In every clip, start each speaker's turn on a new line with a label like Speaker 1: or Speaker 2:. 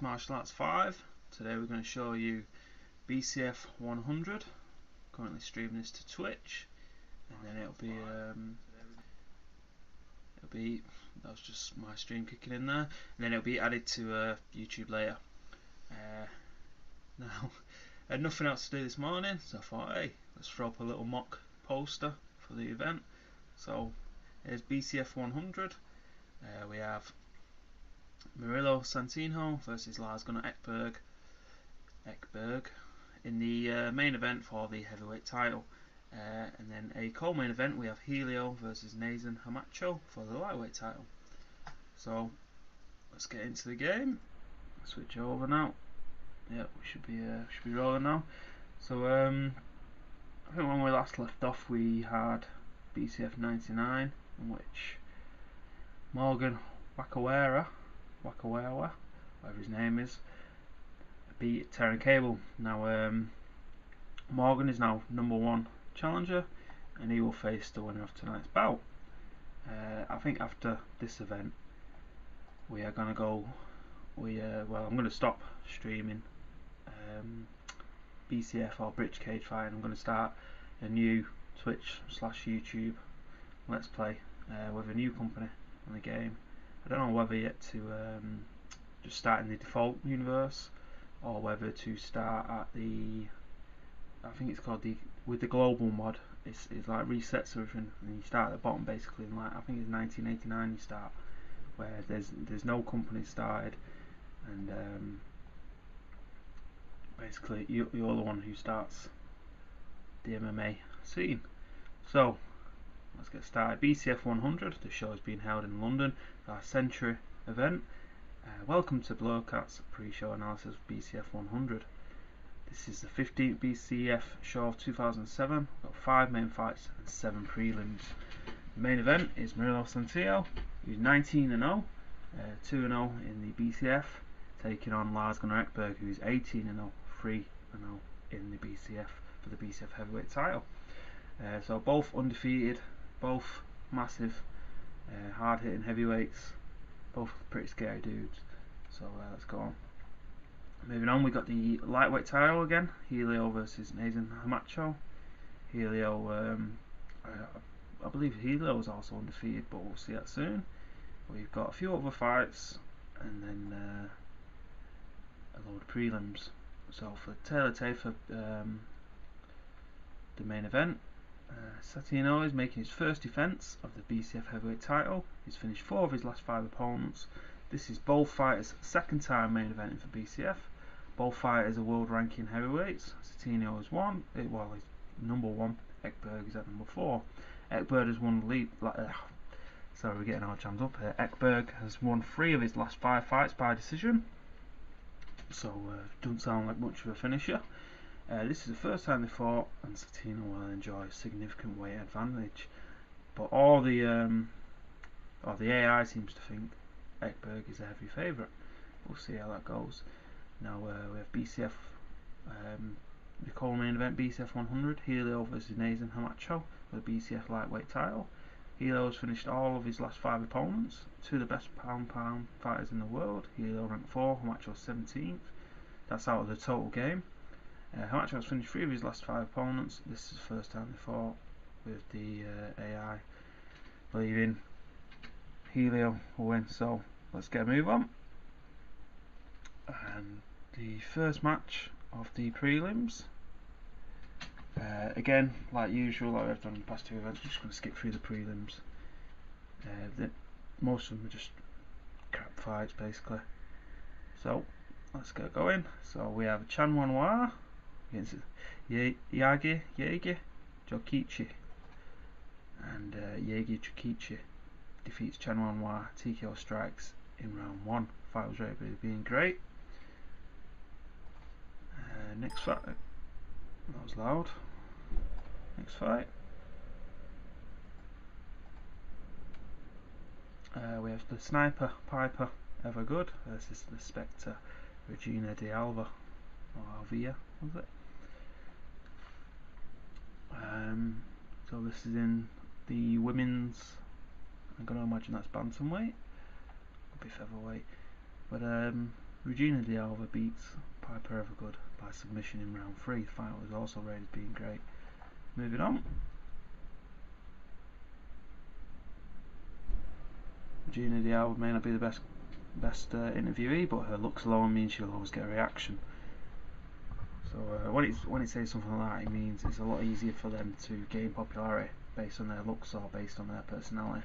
Speaker 1: Martial Arts 5. Today we're going to show you BCF 100. Currently streaming this to Twitch, and then it'll be that was just my stream kicking in there, and then it'll be added to YouTube later. Now I had nothing else to do this morning, so I thought, hey, let's throw up a little mock poster for the event. So here's BCF 100. We have Murilo Santino versus Lars Gunnar Ekberg in the main event for the heavyweight title, and then a co-main event we have Helio versus Nathan Hamacho for the lightweight title. So let's get into the game. Switch over now. Yeah, we should be rolling now. So I think when we last left off we had BCF 99, in which Morgan Wakawara, whatever his name is, beat Terran Cable. Now Morgan is now #1 challenger, and he will face the winner of tonight's bout. I think after this event we are gonna go. Well, I'm gonna stop streaming BCF or British Cage Fight, and I'm gonna start a new Twitch/YouTube Let's Play with a new company on the game. I don't know whether yet to just start in the default universe, or whether to start at the, I think it's called with the global mod. It's like resets everything, and you start at the bottom basically, and like I think it's 1989 you start, where there's no company started, and basically you're the one who starts the MMA scene. So let's get started. BCF 100. The show is being held in London, our Century event. Welcome to Blowcat's pre-show analysis of BCF 100. This is the 15th BCF show of 2007. We've got 5 main fights and 7 prelims. The main event is Murilo Santino, who's 19-0, 2-0 in the BCF, taking on Lars Gunnar Ekberg, who's 18-0, 3-0 in the BCF for the BCF heavyweight title. So both undefeated, both massive, hard-hitting heavyweights, both pretty scary dudes. So let's go on. Moving on, we got the lightweight title again. Helio versus Nathan Hamacho. Helio, I believe Helio was also undefeated, but we'll see that soon. We've got a few other fights, and then a load of prelims. So for Taylor Tafer, the main event, Santino is making his first defence of the BCF heavyweight title. He's finished 4 of his last 5 opponents. This is both fighters' second time main eventing for BCF. Both fighters are world ranking heavyweights. Santino is one, well, he's #1. Ekberg is at #4. Ekberg has won sorry, we're getting all jammed up here. Ekberg has won 3 of his last 5 fights by decision, so doesn't sound like much of a finisher. This is the first time they fought, and Santino will enjoy a significant weight advantage. But all the AI seems to think Ekberg is a heavy favourite. We'll see how that goes. Now we have BCF, the co-main event, BCF 100, Helio versus Nathan Hamacho for the BCF lightweight title. Helio has finished all of his last 5 opponents, 2 of the best pound fighters in the world. Helio ranked 4, Hamacho 17th. That's out of the total game. Hamacho has finished 3 of his last 5 opponents. This is the first time they fought, with the AI believing Helio will win. So let's get a move on. And the first match of the prelims. Again, like usual, like I've done in the past 2 events, I'm just going to skip through the prelims. Most of them are just crap fights basically. So let's get going. So we have Chan Wanhua against Yagi Jokichi, and Yagi Jokichi defeats Chan Wanhua TKO strikes in round 1. Fight was rated being great. Next fight, that was loud. Next fight, we have the Sniper Piper Evergood versus the Spectre Regina de Alva, or Alvia, was it? So this is in the women's, I'm going to imagine that's bantamweight, could be featherweight, but Regina de Alva beats Piper Evergood by submission in round 3. The fight was also rated as being great. Moving on. Regina de Alva may not be the best interviewee, but her looks alone means she'll always get a reaction. So when it says something like that, it means it's a lot easier for them to gain popularity based on their looks or based on their personality.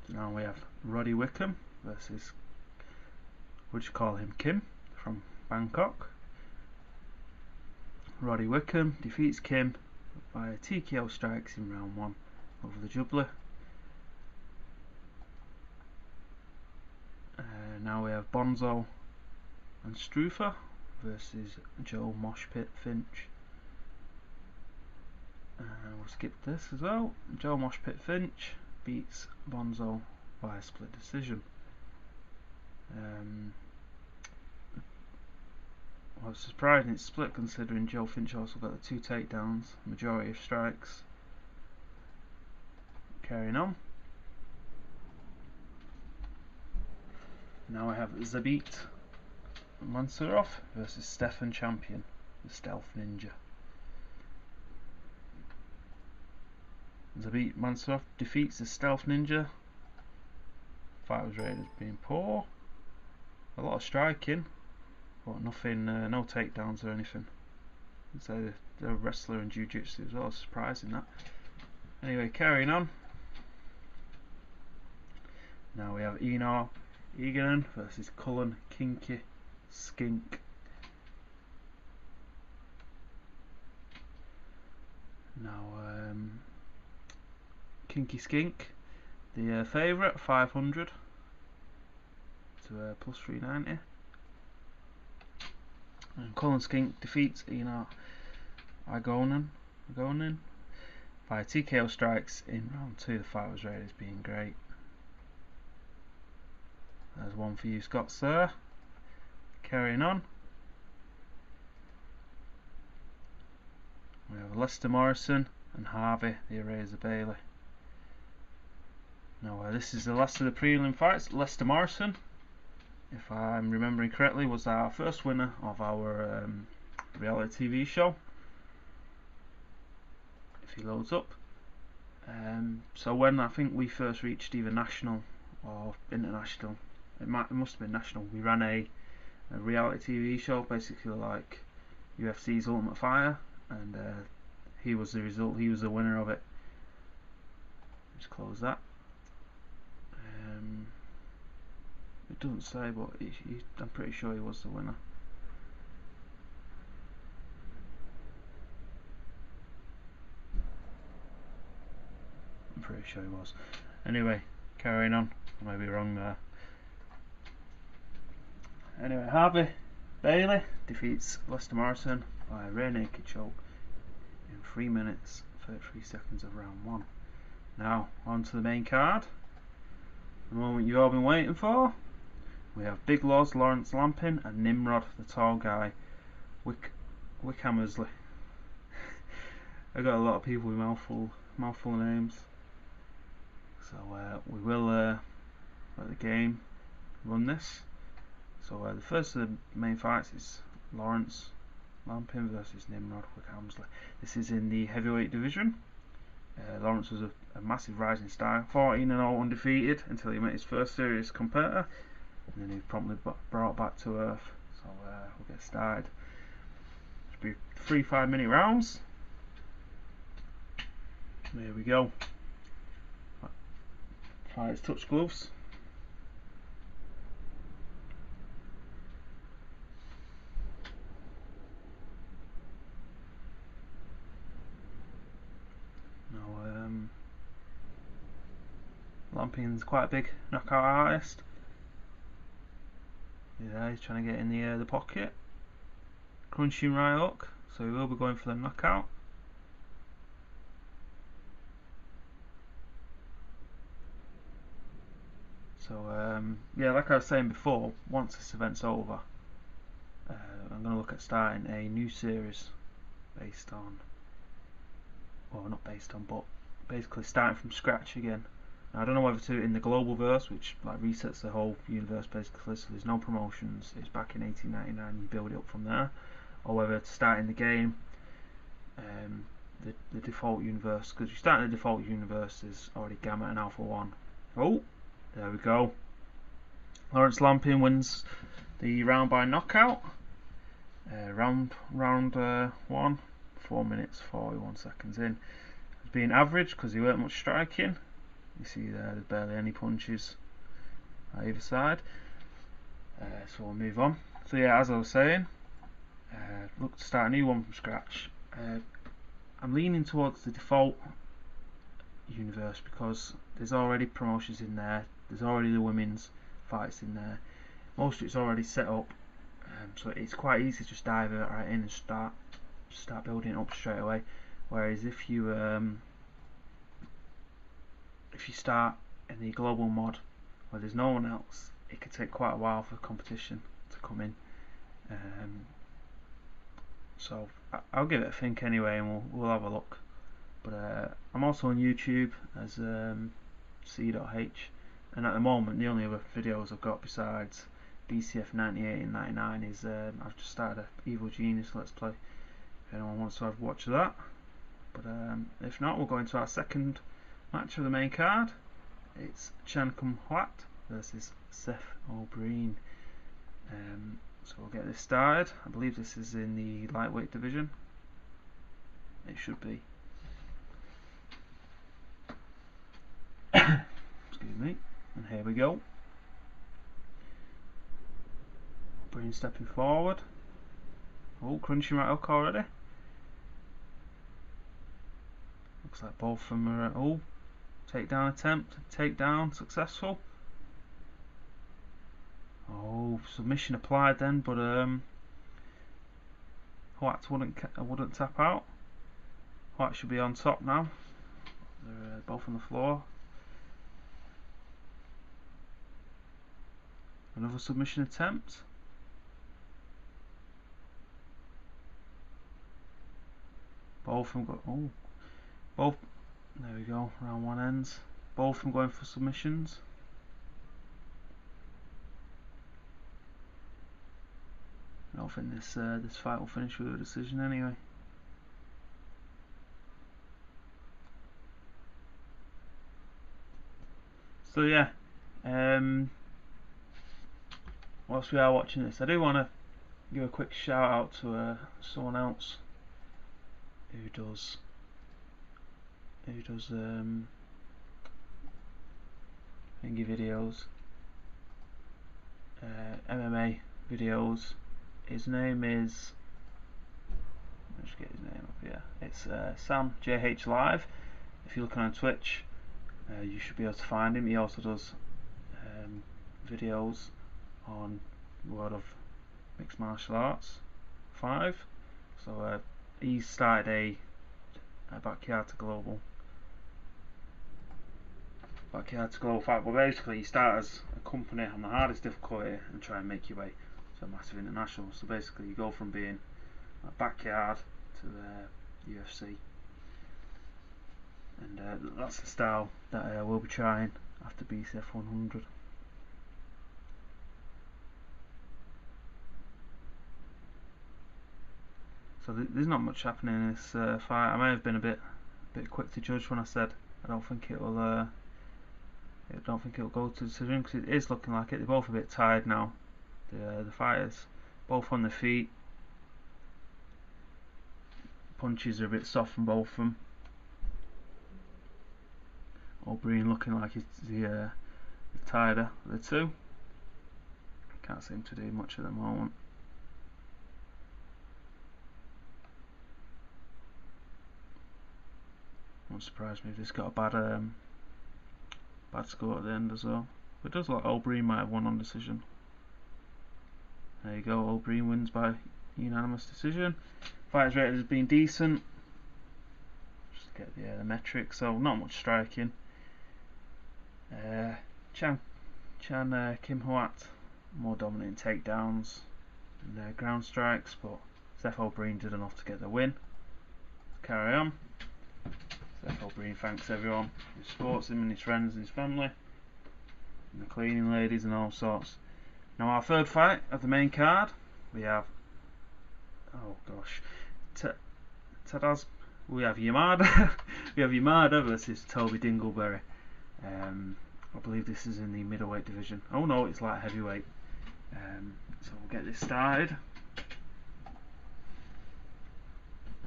Speaker 1: So now we have Roddy Wickham versus, would you call him Kim, from Bangkok. Roddy Wickham defeats Kim by TKO strikes in round 1 over the jugular. Now we have Bonzo and Strufer versus Joe Moshpit Finch. We'll skip this as well. Joe Moshpit Finch beats Bonzo by a split decision. Well, it's surprising it's split considering Joe Finch also got the 2 takedowns, majority of strikes. Carrying on. Now I have Zabit Mansurov versus Stefan Champion, the Stealth Ninja. Zabit Mansurov defeats the Stealth Ninja. Fight was rated as being poor. A lot of striking, but nothing, no takedowns or anything. So they're a wrestler in jiu-jitsu as well, surprising that. Anyway, carrying on. Now we have Einar Eganen versus Cullen Kinky Skink. Now Kinky Skink, the favourite, 500 to plus 390, and Cullen Skink defeats Einar Eganen by TKO strikes in round 2. The fight was rated as being great. There's one for you Scots there. Carrying on. We have Lester Morrison and Harvey the Eraser Bailey. Now this is the last of the prelim fights. Lester Morrison, if I'm remembering correctly, was our first winner of our reality TV show. If he loads up. So when I think we first reached either national or international, it must have been national, we ran a reality TV show, basically like UFC's Ultimate Fire, and he was the winner of it. Just close that. It doesn't say, but I'm pretty sure he was the winner. I'm pretty sure he was. Anyway, carrying on. I may be wrong there. Anyway, Harvey Bailey defeats Lester Morrison by a rear naked choke in 3 minutes 33 seconds of round 1. Now on to the main card. The moment you've all been waiting for. We have Big Loz, Lawrence Lampin, and Nimrod, the tall guy, Wickhammersley. I've got a lot of people with mouthful of names. So we will let the game run this. So the first of the main fights is Lawrence Lampin versus Nimrod Wickhammersley. This is in the heavyweight division. Lawrence was a massive rising star, 14-0 undefeated until he met his first serious competitor, and then he was promptly brought back to earth. So we'll get started. It'll be 3 5-minute rounds. There we go. Fighters touch gloves. Lampin's quite a big knockout artist. Yeah, he's trying to get in the pocket. Crunching right hook, so he will be going for the knockout. So yeah, like I was saying before, once this event's over, I'm going to look at starting a new series based on, well, not based on, but basically starting from scratch again I don't know whether to do it in the global verse, which like resets the whole universe basically, so there's no promotions, it's back in 1899, you build it up from there, or whether to start in the game the default universe, because you start in the default universe, there's already Gamma and Alpha 1. Oh, there we go. Lawrence Lampin wins the round by knockout. Round 1, 4 minutes 41 seconds in. It's been average because he weren't much striking. You see there's barely any punches either side. So we'll move on. So yeah, as I was saying, look to start a new one from scratch. I'm leaning towards the default universe because there's already promotions in there. There's already the women's fights in there. Most of it's already set up, so it's quite easy to just dive right in and start building up straight away. Whereas if you start in the global mod where there's no one else, it could take quite a while for competition to come in. So I'll give it a think anyway, and we'll have a look. But I'm also on YouTube as C.H, and at the moment the only other videos I've got besides BCF 98 and 99 is I've just started a Evil Genius Let's Play. If anyone wants to have a watch of that. But if not, we'll go into our second match of the main card. It's Chan Kum-Hwat versus Seth O'Brien. So we'll get this started. I believe this is in the lightweight division. It should be. Excuse me. And here we go. O'Brien stepping forward. Oh, crunching right hook already. Looks like both of them are. Oh, takedown attempt. Takedown successful. Oh, submission applied then, but Hwat wouldn't tap out. Hwat should be on top now. They're both on the floor. Another submission attempt. Both of them got. Oh, both. There we go. Round 1 ends. Both of them going for submissions. I don't think this fight will finish with a decision anyway. So yeah, whilst we are watching this, I do want to give a quick shout out to someone else who does thingy videos, MMA videos. His name is, let's get his name up here. It's Sam JH Live. If you're looking on Twitch, you should be able to find him. He also does videos on World of Mixed Martial Arts 5. So he started a backyard to global fight. But basically, you start as a company on the hardest difficulty and try and make your way to a massive international. So basically, you go from being a backyard to the UFC, and that's the style that we'll be trying after BCF 100. So there's not much happening in this fight. I may have been a bit quick to judge when I said I don't think it will go to decision, because it is looking like it. They're both a bit tired now. The fighters, both on their feet. Punches are a bit soft from both of them. O'Brien looking like he's the tireder of the two. Can't seem to do much at the moment. Won't surprise me if this got a bad score at the end as well. But it does look like O'Brien might have won on decision. There you go, O'Brien wins by unanimous decision. Fight is rated as being decent. Just get the metrics, so not much striking. Chan Kum-Hwat more dominant in takedowns and ground strikes, but Seth O'Brien did enough to get the win. Carry on. Therefore, Breen thanks everyone who supports him and his friends and his family, and the cleaning ladies and all sorts. Now, our third fight of the main card, we have, oh gosh, we have Yamada. We have Yamada versus Toby Dingleberry. I believe this is in the middleweight division. Oh no, it's light heavyweight. So we'll get this started.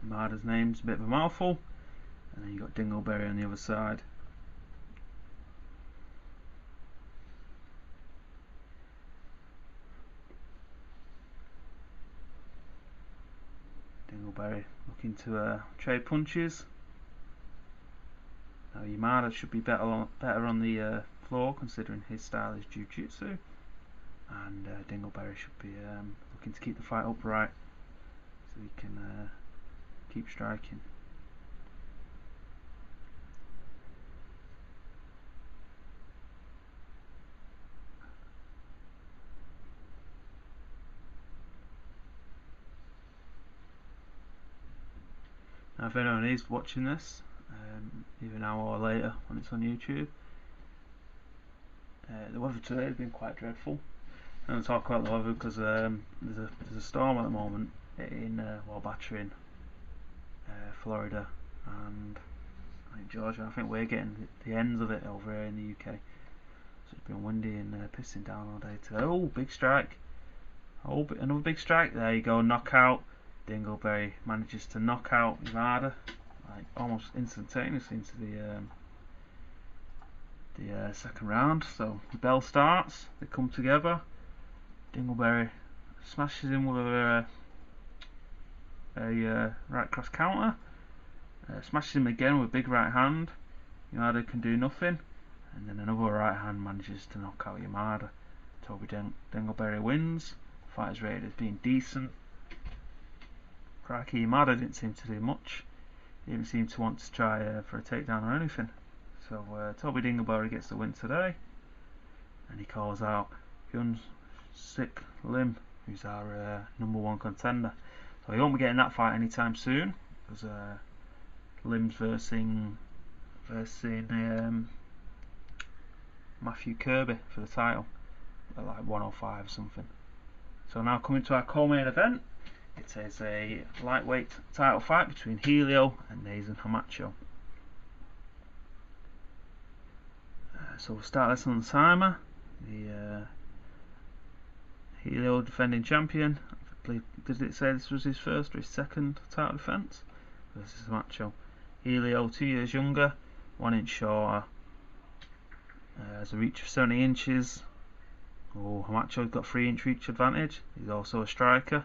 Speaker 1: Yamada's name's a bit of a mouthful, and then you got Dingleberry on the other side. Dingleberry looking to trade punches. Now Yamada should be better on the floor, considering his style is jiu-jitsu, and Dingleberry should be looking to keep the fight upright so he can keep striking. Now, if anyone is watching this, either now or later when it's on YouTube, the weather today has been quite dreadful. I don't talk about the weather because there's a storm at the moment in battering Florida and I think Georgia. I think we're getting the ends of it over here in the UK. So it's been windy and pissing down all day today. Oh, big strike! Oh, another big strike! There you go, knockout. Dingleberry manages to knock out Yamada like almost instantaneously into the second round. So the bell starts, they come together. Dingleberry smashes him with a right cross counter, smashes him again with a big right hand. Yamada can do nothing, and then another right hand manages to knock out Yamada. Toby Dingleberry wins. The fight is rated as being decent. Crikey, Yamada didn't seem to do much. He didn't seem to want to try for a takedown or anything. So Toby Dingleberry gets the win today, and he calls out Hyun Sik Lim, who's our #1 contender. So he won't be getting that fight anytime soon, because Lim's versing Matthew Kirby for the title at like 105 or something. So now coming to our co-main event. It is a lightweight title fight between Helio and Nathan Hamacho. So we'll start this on the timer. The Helio defending champion. I believe, did it say this was his first or his second title defence? Versus Hamacho. Helio 2 years younger, 1 inch shorter. Has a reach of 70 inches. Oh, Hamacho's got 3-inch reach advantage. He's also a striker.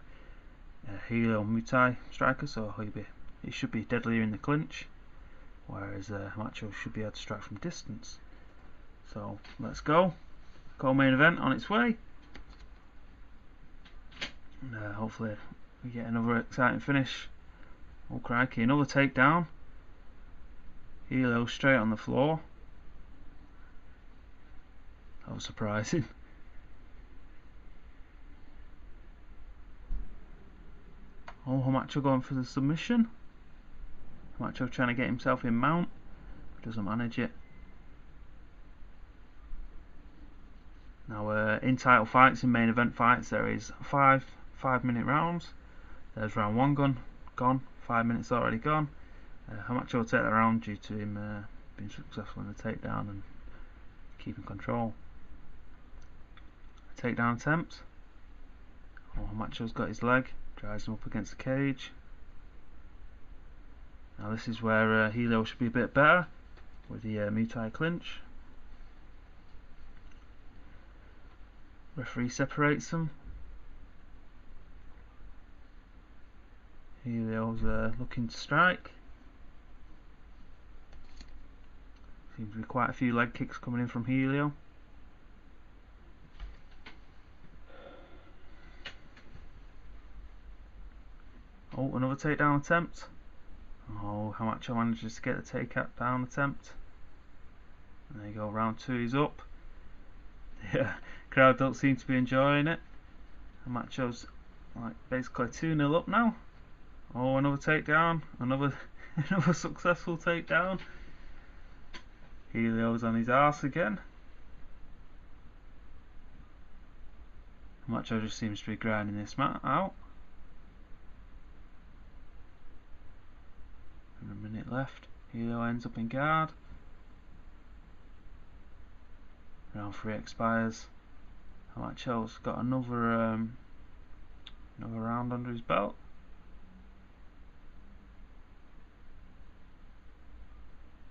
Speaker 1: Helio Muay Thai striker, so he should be deadlier in the clinch, whereas Hamacho should be able to strike from distance. So let's go. Co-main event on its way, and hopefully we get another exciting finish. Oh crikey, another takedown. Helio straight on the floor. That was surprising. Oh, Hamacho going for the submission. Hamacho trying to get himself in mount. Doesn't manage it. Now in title fights, in main event fights, there is 5-minute rounds. There's round 1 gone. 5 minutes already gone. Hamacho will take the round due to him being successful in the takedown and keeping control. Takedown attempt. Oh, Hamacho's got his leg. Drives him up against the cage. Now this is where Helio should be a bit better with the Muay Thai clinch. Referee separates them. Helio's looking to strike. Seems to be quite a few leg kicks coming in from Helio. Oh, another takedown attempt. Oh, Hamacho manages to get the takedown attempt. And there you go, round 2 is up. Yeah, crowd don't seem to be enjoying it. Hamacho's like basically 2-0 up now. Oh, another takedown, Another successful takedown. Helio's on his arse again. Macho just seems to be grinding this mat out. And a minute left. Helio ends up in guard. Round 3 expires. Macho's got another round under his belt.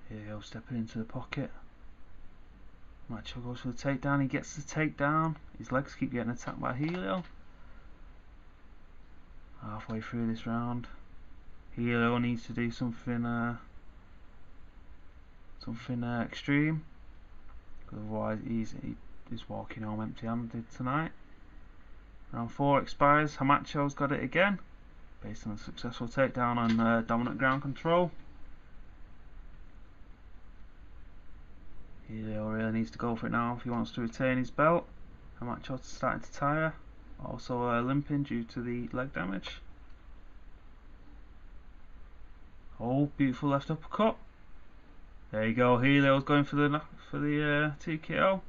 Speaker 1: Helio stepping into the pocket. Macho goes for the takedown. He gets the takedown. His legs keep getting attacked by Helio. Halfway through this round, Helio needs to do something extreme. Otherwise, he's walking home empty-handed tonight. Round 4 expires. Hamacho's got it again, based on a successful takedown on dominant ground control. Helio really needs to go for it now if he wants to retain his belt. Hamacho's starting to tire, also limping due to the leg damage. Oh, beautiful left uppercut. There you go. Helio's going for the TKO.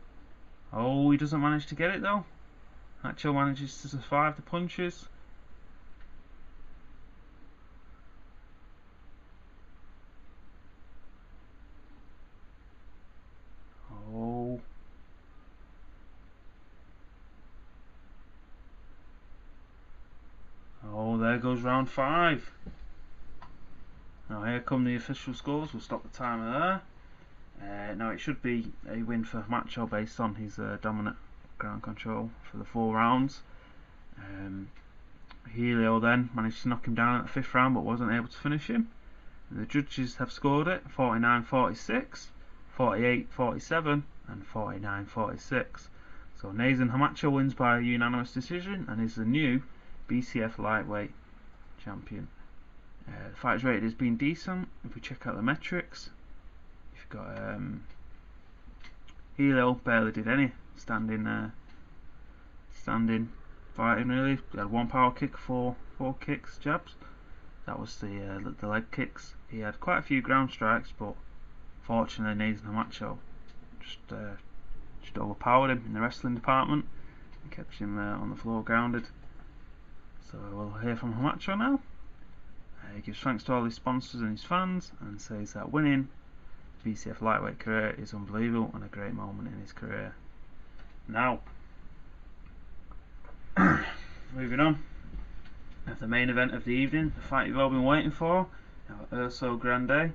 Speaker 1: Oh, he doesn't manage to get it though. Macho manages to survive the punches. Oh, there goes round 5. Now here come the official scores. We'll stop the timer there. Now it should be a win for Macho based on his dominant ground control for the 4 rounds. Helio then managed to knock him down at the 5th round but wasn't able to finish him. The judges have scored it 49-46, 48-47 and 49-46. So Nathan Hamacho wins by a unanimous decision and is the new BCF lightweight champion. The fight rated has been decent. If we check out the metrics, you've got Helio barely did any standing fighting really. He had 1 power kick, 4 kicks, jabs. That was the leg kicks. He had quite a few ground strikes, but fortunately Nathan Hamacho just overpowered him in the wrestling department and kept him on the floor grounded. So we'll hear from Hamacho now. He gives thanks to all his sponsors and his fans and says that winning the BCF lightweight career is unbelievable and a great moment in his career. Now, moving on, the main event of the evening, the fight you've all been waiting for, Urso Grande,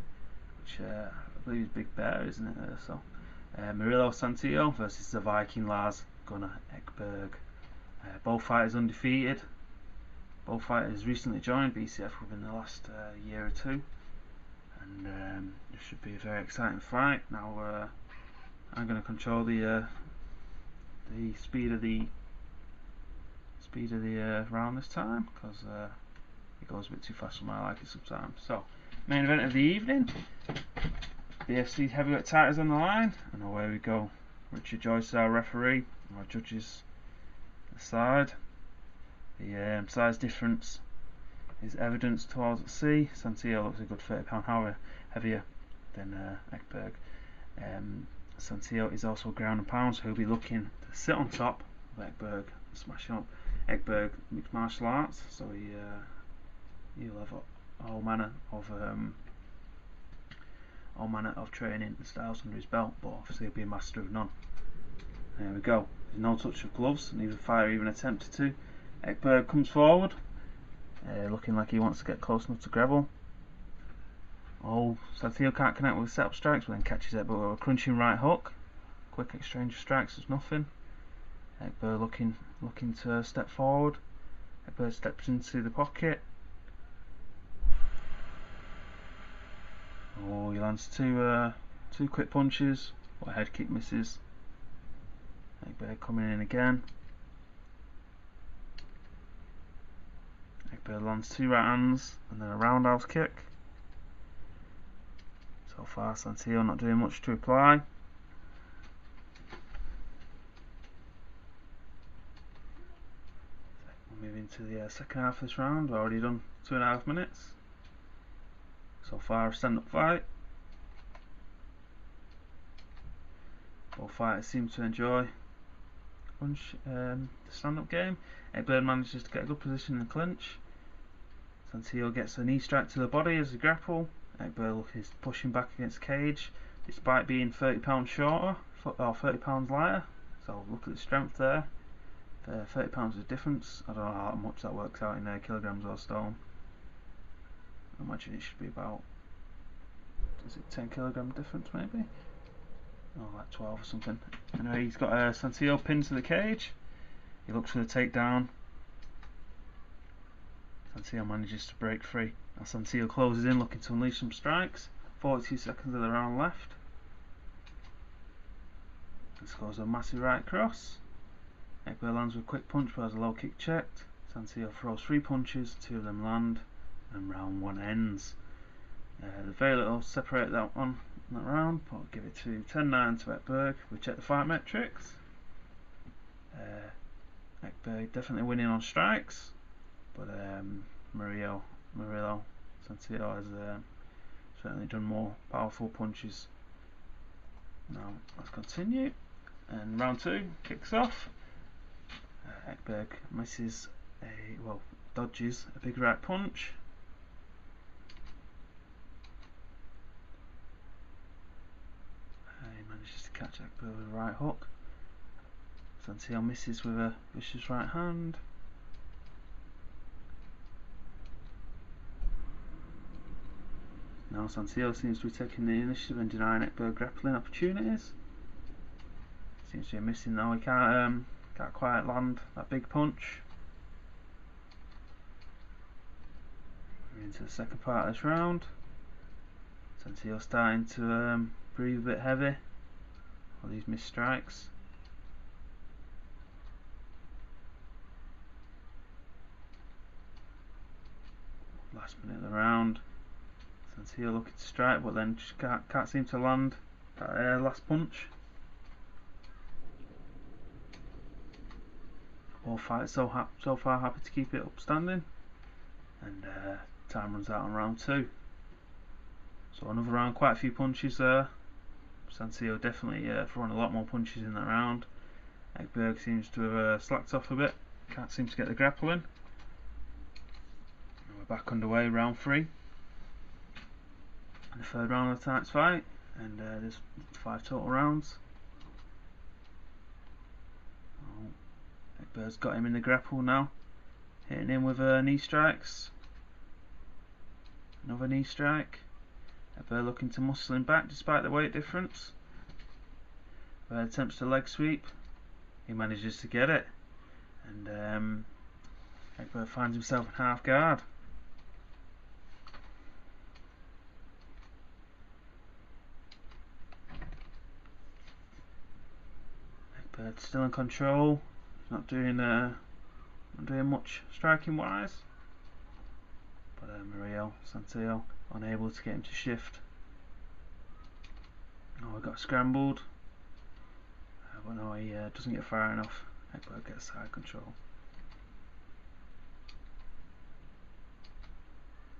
Speaker 1: which I believe is Big Bear, isn't it, Urso? Murillo Santillo versus the Viking Lars Gunnar Ekberg. Both fighters undefeated. Both fighters recently joined BCF within the last year or 2, and it should be a very exciting fight. Now I'm going to control the speed of the round this time because it goes a bit too fast for my liking sometimes. So, main event of the evening, BFC heavyweight titles on the line, and away we go. Richard Joyce is our referee. Our judges aside. The size difference is evidence towards the sea. Santillo looks a good £30 heavier than Ekberg. Santillo is also ground and pound, so he'll be looking to sit on top of Ekberg and smash him up. Ekberg mixed martial arts, so he'll have all manner of training and styles under his belt, but obviously he'll be a master of none. There we go. There's no touch of gloves, neither fighter even attempted to. Ekberg comes forward, looking like he wants to get close enough to Greville. Oh, Santillo can't connect with set-up strikes, but then catches it with a crunching right hook. Quick exchange of strikes is nothing. Ekberg looking to step forward. Ekberg steps into the pocket. Oh, he lands two quick punches, but a head kick misses. Ekberg coming in again. Ekberg lands 2 right hands and then a roundhouse kick. So far Santillo not doing much to reply. We'll move into the second half of this round. We've already done 2.5 minutes. So far a stand-up fight. Both fighters seem to enjoy the stand-up game. Ekberg manages to get a good position in the clinch. Santillo gets a knee strike to the body as a grapple. Ekberg is pushing back against the cage despite being 30 pounds shorter, or 30 pounds lighter. So look at the strength there. 30 pounds is a difference. I don't know how much that works out in kilograms or stone. I imagine it should be about, is it 10 kilogram difference maybe? Oh, like 12 or something. Anyway, he's got Santillo pinned to the cage. He looks for the takedown. Santillo manages to break free. Now Santillo closes in, looking to unleash some strikes. 42 seconds of the round left. He scores a massive right cross. Ekberg lands with a quick punch but has a low kick checked. Santillo throws 3 punches, 2 of them land, and round 1 ends. There's very little separate that one in that round, but I'll give it to 10-9 to Ekberg. We check the fight metrics. Ekberg definitely winning on strikes, but Murillo Santillo has certainly done more powerful punches. Now let's continue, and round 2 kicks off. Ekberg misses dodges a big right punch. He manages to catch Ekberg with a right hook. Santillo misses with a vicious right hand. Now Santillo seems to be taking the initiative and denying Ekberg grappling opportunities. Seems to be missing though. He can't quite land that big punch. We're into the second part of this round. Santillo starting to breathe a bit heavy. All these missed strikes. Last minute of the round. Santillo looking to strike, but then just can't seem to land that last punch. Both fighters so far happy to keep it upstanding, and time runs out on round 2. So another round, quite a few punches there. Santillo definitely throwing a lot more punches in that round. Ekberg seems to have slacked off a bit, can't seem to get the grapple in. We're back underway, round 3. The third round of tonight's fight, and there's 5 total rounds. Ekberg's got him in the grapple now, hitting him with knee strikes. Another knee strike. Ekberg looking to muscle him back despite the weight difference. Attempts to leg sweep. He manages to get it, and Ekberg finds himself in half guard. Ekberg still in control. He's not doing much striking wise. But Murillo Santillo unable to get him to shift. Oh, we got scrambled. But no, he doesn't get far enough. Ekberg gets side control.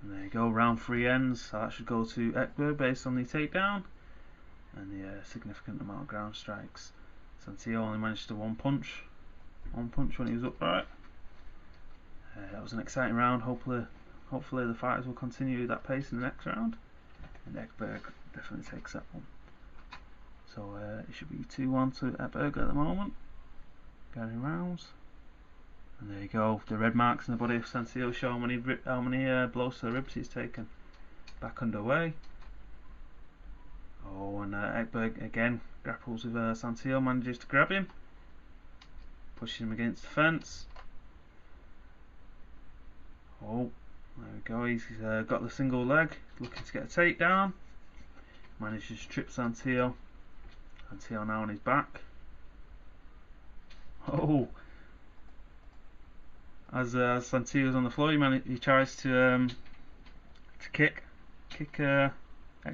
Speaker 1: And there you go, round 3 ends. So that should go to Ekberg based on the takedown and the significant amount of ground strikes. Santillo only managed to one punch when he was upright. That was an exciting round. Hopefully the fighters will continue that pace in the next round, and Ekberg definitely takes that one. So it should be 2-1 to Ekberg at the moment. Going rounds, and there you go. The red marks in the body of Santillo show how many blows to the ribs he's taken. Back underway. Oh, and Ekberg again grapples with Santillo, manages to grab him, pushes him against the fence. Oh, there we go. He's got the single leg, looking to get a takedown. Manages to trip Santillo. Santillo now on his back. Oh, as Santillo's on the floor, he tries to kick Ekberg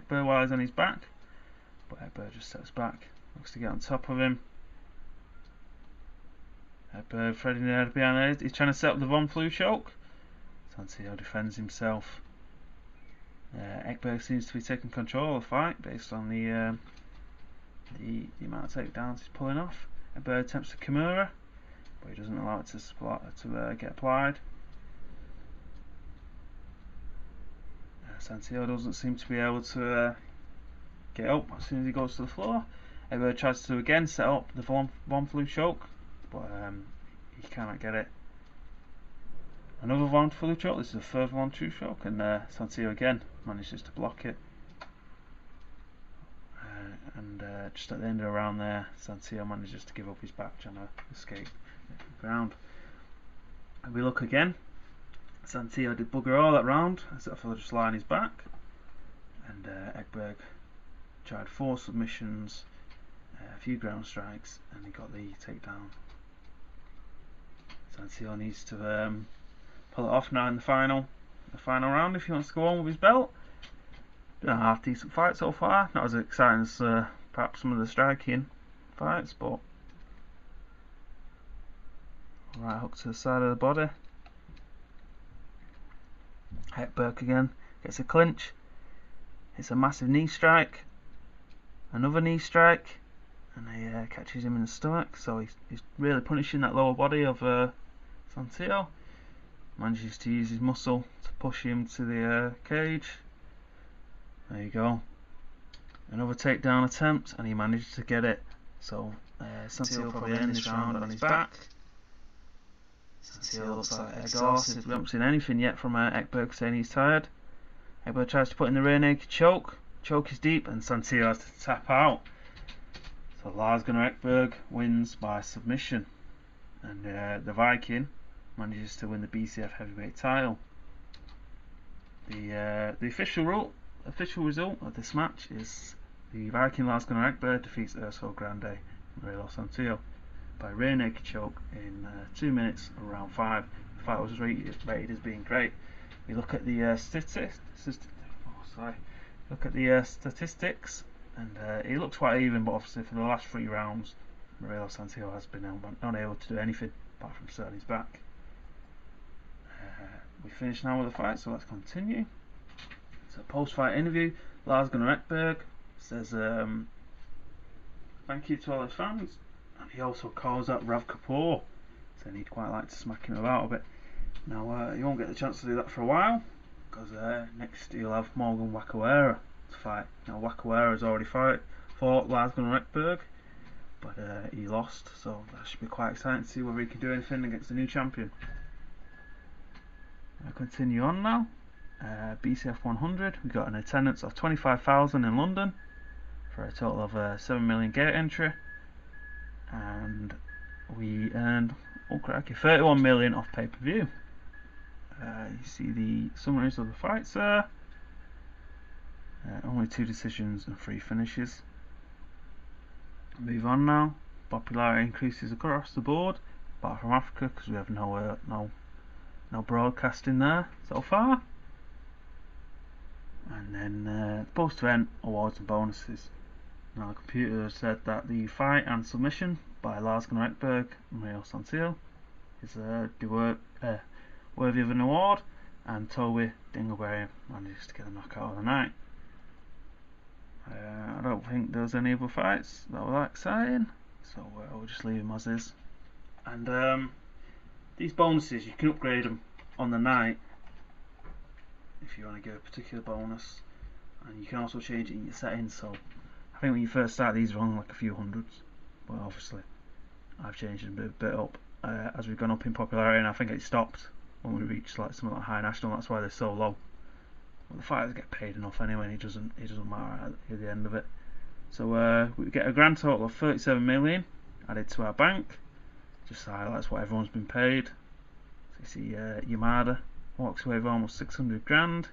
Speaker 1: while he's on his back, but Ekberg just steps back, looks to get on top of him. Ekberg threading the head behind the head. He's trying to set up the Von Flue choke. Santillo defends himself. Ekberg seems to be taking control of the fight based on the amount of takedowns he's pulling off. Ekberg attempts a Kimura, but he doesn't allow it to get applied. Santillo doesn't seem to be able to get up as soon as he goes to the floor. Ekberg tries to again set up the Von Flue choke, but he cannot get it. Another Von Flue choke. This is the third Von Flue choke, and Santillo again manages to block it. Just at the end of the round there, Santillo manages to give up his back, trying to escape the ground. And we look again. Santillo did bugger all that round, except for just lying his back. And Ekberg tried 4 submissions, a few ground strikes, and he got the takedown. Santillo needs to pull it off now in the final round if he wants to go on with his belt. Been a half decent fight so far, not as exciting as perhaps some of the striking fights, but right hook to the side of the body. Ekberg again gets a clinch, hits a massive knee strike, another knee strike, and he catches him in the stomach, so he's really punishing that lower body of Santillo. Manages to use his muscle to push him to the cage. There you go. Another takedown attempt, and he managed to get it. So Santillo probably ends this round on his back. Santillo looks like exhausted. We haven't seen anything yet from Ekberg saying he's tired. Ekberg tries to put in the rear naked choke. Choke is deep, and Santillo has to tap out. So Lars-Gunnar Ekberg wins by submission, and the Viking manages to win the BCF heavyweight title. The official result of this match is the Viking Lars-Gunnar Ekberg defeats Urso Grande Murilo Santillo by rear naked choke in 2 minutes of round 5. The fight was rated as being great. We look at the statistics, and it looks quite even, but obviously for the last 3 rounds Murilo Santillo has been unable to do anything apart from setting his back. We finish now with the fight, so let's continue. So post-fight interview, Lars-Gunnar Ekberg says thank you to all his fans, and he also calls out Rav Kapoor, saying he'd quite like to smack him about a bit. Now he won't get the chance to do that for a while, because next he'll have Morgan Wakawara to fight. Now Wakawara has already fought Lars-Gunnar Ekberg, but he lost, so that should be quite exciting to see whether he can do anything against the new champion. I'll continue on now. BCF 100, we got an attendance of 25,000 in London for a total of 7 million gate entry, and we earned 31 million off pay-per-view. You see the summaries of the fights there. Only 2 decisions and 3 finishes. Move on now. Popularity increases across the board, apart from Africa, because we have no broadcasting there so far. And then post-event awards and bonuses. Now the computer has said that the fight and submission by Lars-Gunnar Ekberg and Murilo Santillo is worthy of an award, and Toby Dingleberry manages to get the knockout of the night. I don't think there's any other fights that were that exciting, so we'll just leave them as is. And these bonuses, you can upgrade them on the night if you want to give a particular bonus, and you can also change it in your settings. So I think when you first start, these are only like a few hundreds, but obviously I've changed them a bit up as we've gone up in popularity, and I think it stopped when we reached like something like high national. That's why they're so low. Well, the fighters get paid enough anyway, and it doesn't matter at the end of it. So we get a grand total of 37 million added to our bank. Just highlights what everyone's been paid. So you see Yamada walks away with almost 600 grand.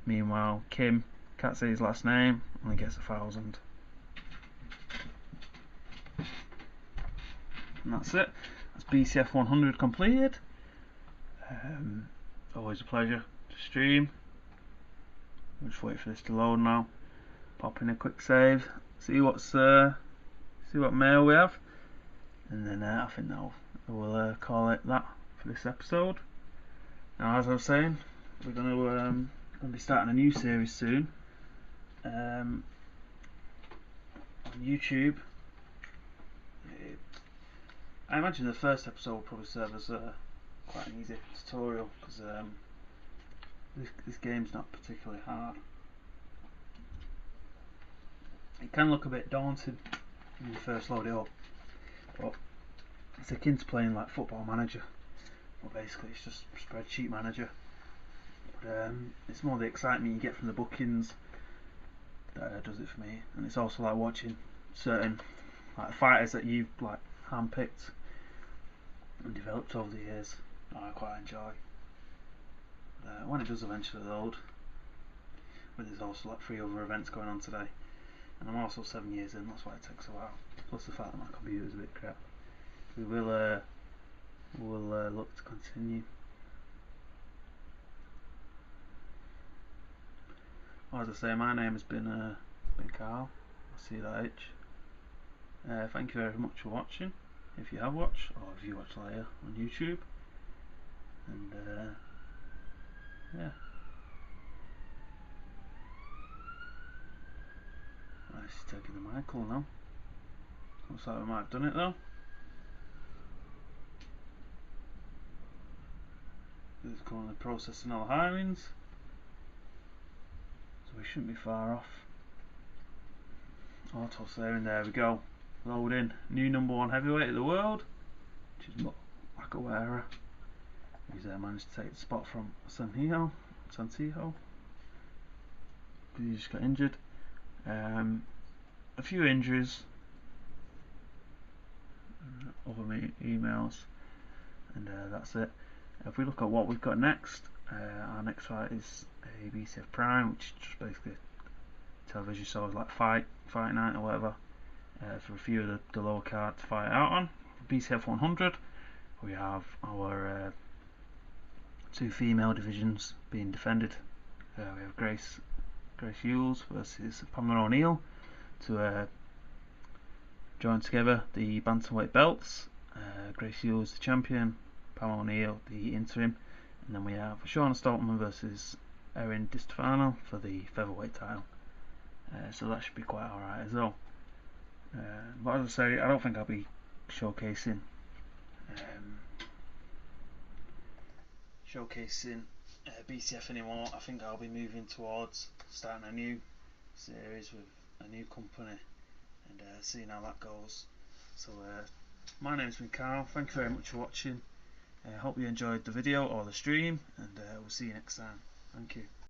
Speaker 1: Meanwhile, Kim, can't say his last name, only gets 1,000. And that's it. That's BCF 100 completed. Always a pleasure to stream. We'll just wait for this to load now. Pop in a quick save. See what mail we have, and then I think we'll call it that for this episode. Now, as I was saying, we're going to going to be starting a new series soon on YouTube. I imagine the first episode will probably serve as quite an easy tutorial, because this game's not particularly hard. It can look a bit daunting when you first load it up, but it's akin to playing like Football Manager. Well, basically it's just spreadsheet manager, but it's more the excitement you get from the bookings that does it for me. And it's also like watching certain like fighters that you've like handpicked and developed over the years. I quite enjoy when it does eventually load. But there's also like 3 other events going on today, and I'm also 7 years in, that's why it takes a while, plus the fact that my computer's a bit crap. We will look to continue. As I say, my name has been Carl, CLH. Thank you very much for watching, if you have watched, or if you watch later on YouTube. And yeah. Nice, taking the Michael now. Looks like we might have done it though. It's currently processing all hirings, so we shouldn't be far off. Auto saving, there we go. Load in. New #1 heavyweight of the world, which is Makawara. He's managed to take the spot from Santiago. He just got injured. A few injuries, other emails, and that's it. If we look at what we've got next, our next fight is a BCF Prime, which is just basically television shows like Fight Night or whatever, for a few of the lower card to fight out on. BCF 100, we have our 2 female divisions being defended. We have Grace Yules versus Pamela O'Neill to join together the bantamweight belts. Grace Yules the champion, Pamela O'Neill the interim, and then we have Shauna Stoltman versus Erin DiStefano for the featherweight title. So that should be quite alright as well. But as I say, I don't think I'll be showcasing BCF anymore. I think I'll be moving towards starting a new series with a new company and seeing how that goes. So my name's been Carl, thank you very much for watching. I hope you enjoyed the video or the stream, and we'll see you next time. Thank you.